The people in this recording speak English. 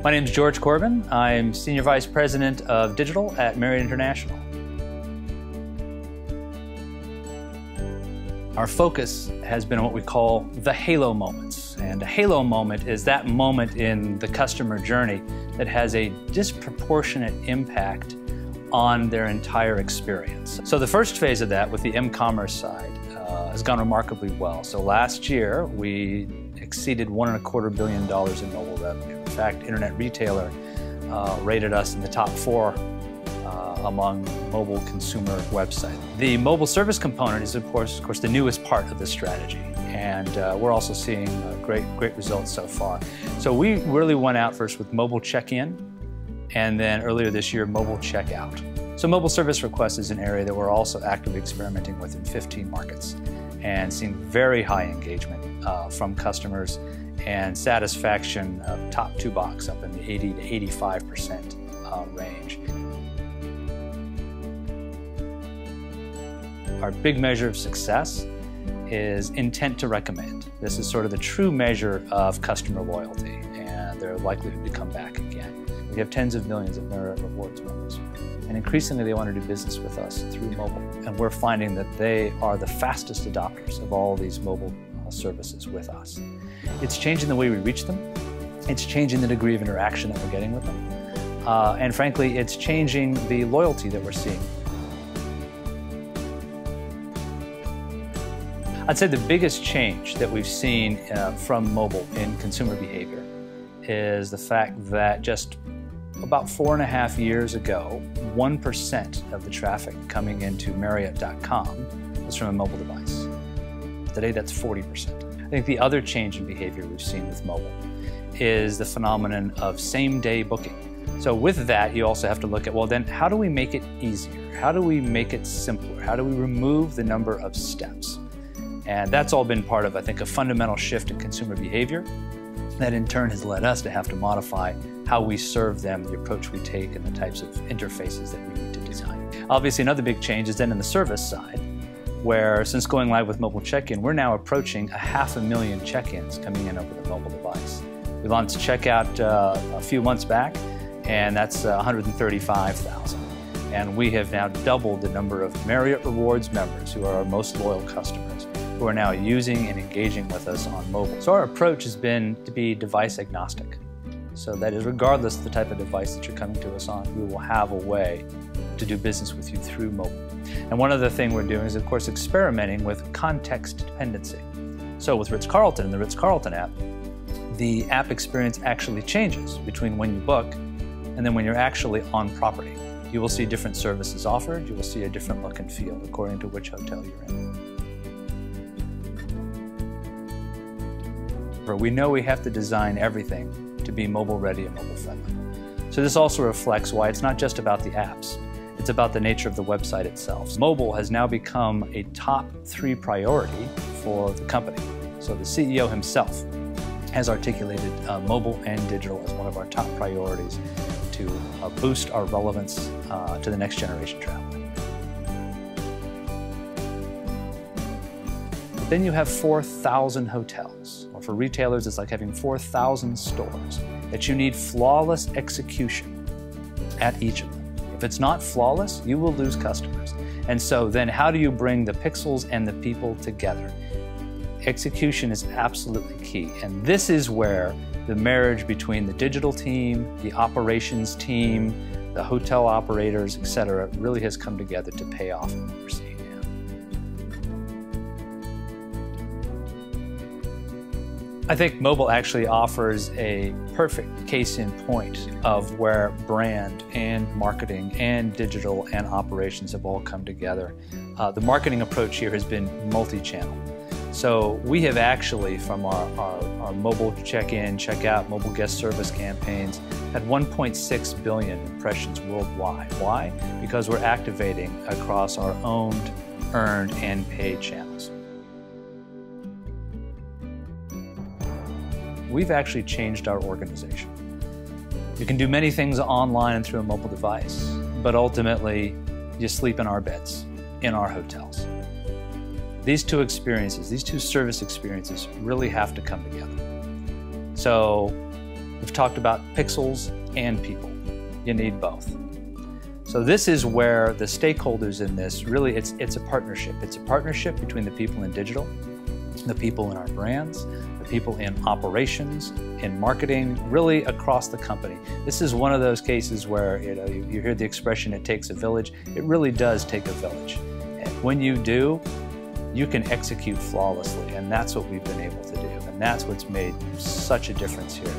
My name is George Corbin. I'm Senior Vice President of Digital at Marriott International. Our focus has been on what we call the halo moments. And a halo moment is that moment in the customer journey that has a disproportionate impact on their entire experience. So the first phase of that with the m-commerce side has gone remarkably well. So last year we exceeded $1.25 billion in mobile revenue. In fact, Internet Retailer rated us in the top 4 among mobile consumer websites. The mobile service component is, of course, the newest part of the strategy, and we're also seeing great results so far. So we really went out first with mobile check-in, and then earlier this year, mobile checkout. So mobile service requests is an area that we're also actively experimenting with in 15 markets, and seeing very high engagement from customers and satisfaction of top 2 box up in the 80 to 85% range. Our big measure of success is intent to recommend. This is sort of the true measure of customer loyalty and their likelihood to come back again. We have tens of millions of Marriott Rewards members, and increasingly they want to do business with us through mobile. And we're finding that they are the fastest adopters of all these mobile services with us. It's changing the way we reach them. It's changing the degree of interaction that we're getting with them. And frankly, it's changing the loyalty that we're seeing. I'd say the biggest change that we've seen from mobile in consumer behavior is the fact that just about 4.5 years ago, 1% of the traffic coming into Marriott.com was from a mobile device. Today, that's 40%. I think the other change in behavior we've seen with mobile is the phenomenon of same-day booking. So with that, you also have to look at, well, then how do we make it easier? How do we make it simpler? How do we remove the number of steps? And that's all been part of, I think, a fundamental shift in consumer behavior that in turn has led us to have to modify how we serve them, the approach we take, and the types of interfaces that we need to design. Obviously, another big change is then in the service side, where since going live with mobile check-in, we're now approaching 500,000 check-ins coming in over the mobile device. We launched checkout a few months back, and that's 135,000. And we have now doubled the number of Marriott Rewards members, who are our most loyal customers, who are now using and engaging with us on mobile. So our approach has been to be device agnostic. So that is, regardless of the type of device that you're coming to us on, we will have a way to do business with you through mobile. And one other thing we're doing is, of course, experimenting with context dependency. So with Ritz-Carlton and the Ritz-Carlton app, the app experience actually changes between when you book and then when you're actually on property. You will see different services offered. You will see a different look and feel according to which hotel you're in. We know we have to design everything to be mobile ready and mobile friendly. So this also reflects why it's not just about the apps. It's about the nature of the website itself. Mobile has now become a top 3 priority for the company. So the CEO himself has articulated mobile and digital as one of our top priorities to boost our relevance to the next generation traveler. But then you have 4,000 hotels. Or for retailers, it's like having 4,000 stores that you need flawless execution at each of them. If it's not flawless, you will lose customers. And so then how do you bring the pixels and the people together? Execution is absolutely key. And this is where the marriage between the digital team, the operations team, the hotel operators, etc., really has come together to pay off in what we're seeing now. I think mobile actually offers a perfect case in point of where brand and marketing and digital and operations have all come together. The marketing approach here has been multi-channel. So we have actually, from our mobile check-in, check-out, mobile guest service campaigns, had 1.6 billion impressions worldwide. Why? Because we're activating across our owned, earned, and paid channels. We've actually changed our organization. You can do many things online and through a mobile device, but ultimately, you sleep in our beds, in our hotels. These two experiences, these two service experiences really have to come together. So We've talked about pixels and people. You need both. So this is where the stakeholders in this, really, it's a partnership. It's a partnership between the people in digital, the people in our brands, the people in operations, in marketing, really across the company. This is one of those cases where you hear the expression, it takes a village. It really does take a village. And when you do, you can execute flawlessly, and that's what we've been able to do. And that's what's made such a difference here.